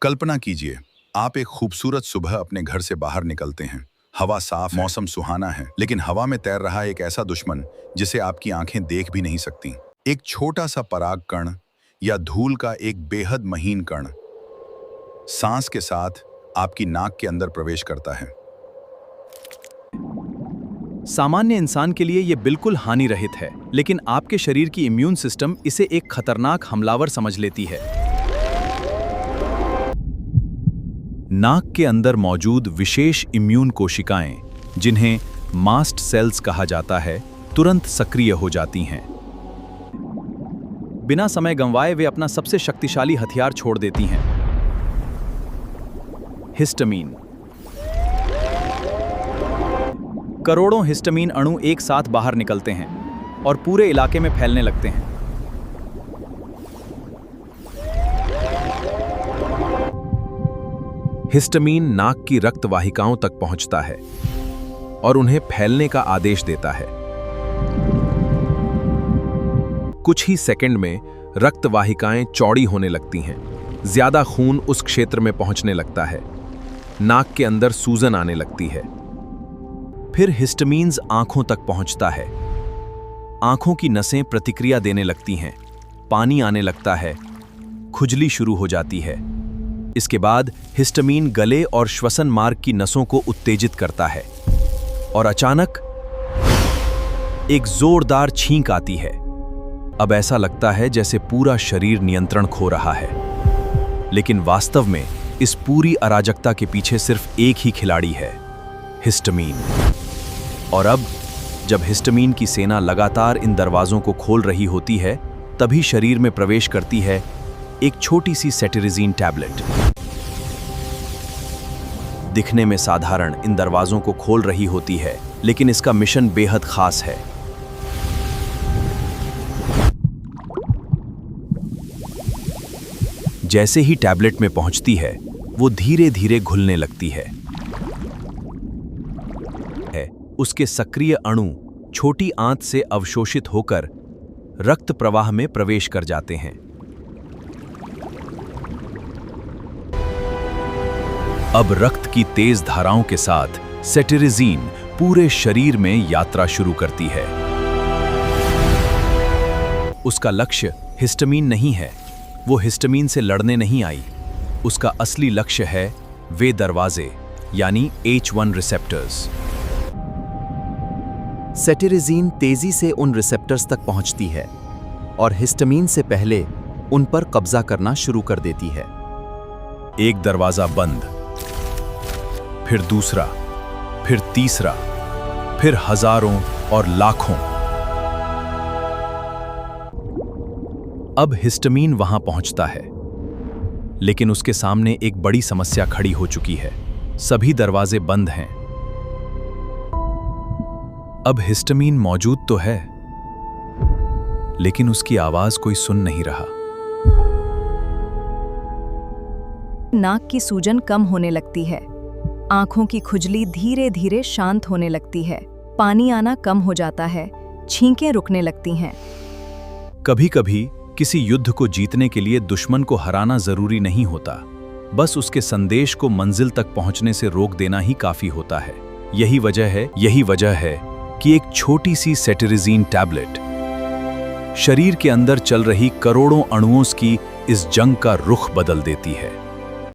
कल्पना कीजिए, आप एक खूबसूरत सुबह अपने घर से बाहर निकलते हैं। हवा साफ, मौसम सुहाना है, लेकिन हवा में तैर रहा एक ऐसा दुश्मन जिसे आपकी आंखें देख भी नहीं सकती। एक छोटा सा पराग कण या धूल का एक बेहद महीन कण सांस के साथ आपकी नाक के अंदर प्रवेश करता है। सामान्य इंसान के लिए ये बिल्कुल हानि रहित है, लेकिन आपके शरीर की इम्यून सिस्टम इसे एक खतरनाक हमलावर समझ लेती है। नाक के अंदर मौजूद विशेष इम्यून कोशिकाएं, जिन्हें मास्ट सेल्स कहा जाता है, तुरंत सक्रिय हो जाती हैं। बिना समय गंवाए वे अपना सबसे शक्तिशाली हथियार छोड़ देती हैं, हिस्टामीन। करोड़ों हिस्टामीन अणु एक साथ बाहर निकलते हैं और पूरे इलाके में फैलने लगते हैं। हिस्टामीन नाक की रक्त वाहिकाओं तक पहुंचता है और उन्हें फैलने का आदेश देता है। कुछ ही सेकंड में रक्त वाहिकाएं चौड़ी होने लगती हैं, ज्यादा खून उस क्षेत्र में पहुंचने लगता है, नाक के अंदर सूजन आने लगती है। फिर हिस्टामीन्स आंखों तक पहुंचता है। आंखों की नसें प्रतिक्रिया देने लगती हैं, पानी आने लगता है, खुजली शुरू हो जाती है। इसके बाद हिस्टामीन गले और श्वसन मार्ग की नसों को उत्तेजित करता है और अचानक एक जोरदार छींक आती है। अब ऐसा लगता है जैसे पूरा शरीर नियंत्रण खो रहा है, लेकिन वास्तव में इस पूरी अराजकता के पीछे सिर्फ एक ही खिलाड़ी है, हिस्टामीन। और अब जब हिस्टामीन की सेना लगातार इन दरवाजों को खोल रही होती है, तभी शरीर में प्रवेश करती है एक छोटी सी सेटेरिजीन टैबलेट। दिखने में साधारण इन दरवाजों को खोल रही होती है, लेकिन इसका मिशन बेहद खास है। जैसे ही टैबलेट में पहुंचती है, वो धीरे धीरे घुलने लगती है। उसके सक्रिय अणु छोटी आंत से अवशोषित होकर रक्त प्रवाह में प्रवेश कर जाते हैं। अब रक्त की तेज धाराओं के साथ सेटेरिजीन पूरे शरीर में यात्रा शुरू करती है। उसका लक्ष्य हिस्टामीन नहीं है, वो हिस्टामीन से लड़ने नहीं आई। उसका असली लक्ष्य है वे दरवाजे, यानी H1 रिसेप्टर्स। सेटेरिजीन तेजी से उन रिसेप्टर्स तक पहुंचती है और हिस्टामीन से पहले उन पर कब्जा करना शुरू कर देती है। एक दरवाजा बंद, फिर दूसरा, फिर तीसरा, फिर हजारों और लाखों। अब हिस्टामीन वहां पहुंचता है, लेकिन उसके सामने एक बड़ी समस्या खड़ी हो चुकी है। सभी दरवाजे बंद हैं। अब हिस्टामीन मौजूद तो है, लेकिन उसकी आवाज कोई सुन नहीं रहा। नाक की सूजन कम होने लगती है, आंखों की खुजली धीरे धीरे शांत होने लगती है, पानी आना कम हो जाता है, छींकें रुकने लगती हैं। कभी-कभी किसी युद्ध को जीतने के लिए दुश्मन को हराना जरूरी नहीं होता, बस उसके संदेश को मंजिल तक पहुंचने से रोक देना ही काफी होता है। यही वजह है कि एक छोटी सी सेटेरिजीन टैबलेट शरीर के अंदर चल रही करोड़ों अणुओं की इस जंग का रुख बदल देती है।